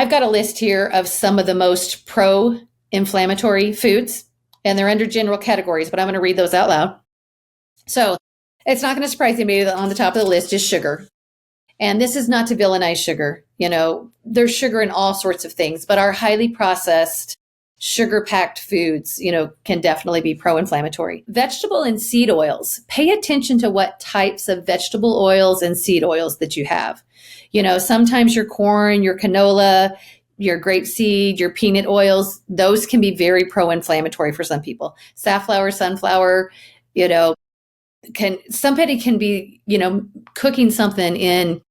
I've got a list here of some of the most pro-inflammatory foods, and they're under general categories, but I'm going to read those out loud. So it's not going to surprise anybody that on the top of the list is sugar. And this is not to villainize sugar. There's sugar in all sorts of things, but our highly processed sugar-packed foods, can definitely be pro-inflammatory. Vegetable and seed oils. Pay attention to what types of vegetable oils and seed oils that you have. Sometimes your corn, your canola, your grapeseed, your peanut oils, those can be very pro-inflammatory for some people. Safflower, sunflower, somebody can be, cooking something in,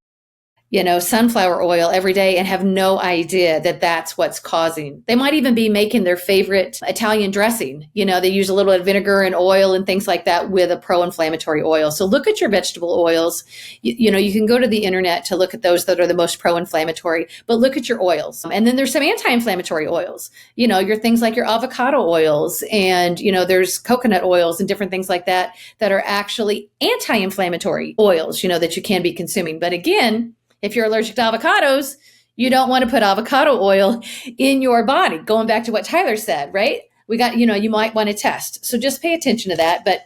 sunflower oil every day and have no idea that that's what's causing. They might even be making their favorite Italian dressing. They use a little bit of vinegar and oil and things like that with a pro-inflammatory oil. So look at your vegetable oils. You can go to the internet to look at those that are the most pro-inflammatory, but look at your oils. And then there's some anti-inflammatory oils. Your things like your avocado oils and, there's coconut oils and different things like that are actually anti-inflammatory oils, that you can be consuming. But again, if you're allergic to avocados, you don't want to put avocado oil in your body. Going back to what Tyler said, right? We got, you might want to test. So just pay attention to that. But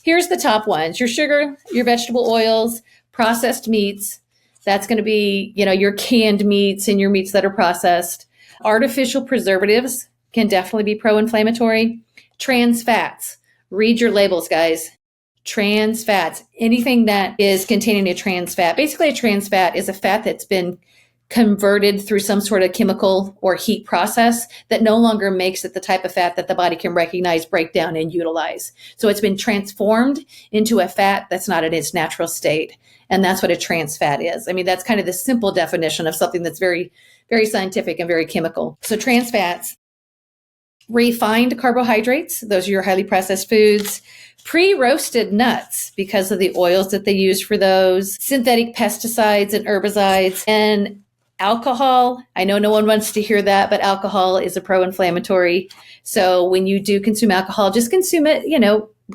here's the top ones: your sugar, your vegetable oils, processed meats. That's going to be, your canned meats and your meats that are processed. Artificial preservatives can definitely be pro-inflammatory. Trans fats. Read your labels, guys. Trans fats, anything that is containing a trans fat. Basically, a trans fat is a fat that's been converted through some sort of chemical or heat process that no longer makes it the type of fat that the body can recognize, break down, and utilize. So it's been transformed into a fat that's not in its natural state. And that's what a trans fat is. I mean, that's kind of the simple definition of something that's very, very scientific and very chemical. So trans fats. Refined carbohydrates, those are your highly processed foods. Pre-roasted nuts, because of the oils that they use for those. Synthetic pesticides and herbicides. And alcohol. I know no one wants to hear that, but alcohol is a pro-inflammatory. So when you do consume alcohol, just consume it,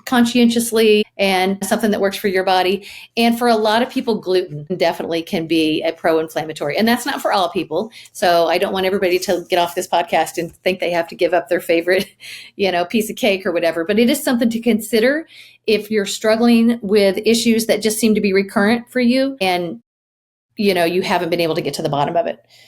conscientiously and something that works for your body. And for a lot of people, gluten definitely can be a pro-inflammatory. And that's not for all people. So I don't want everybody to get off this podcast and think they have to give up their favorite, piece of cake or whatever. But it is something to consider if you're struggling with issues that just seem to be recurrent for you and, you haven't been able to get to the bottom of it.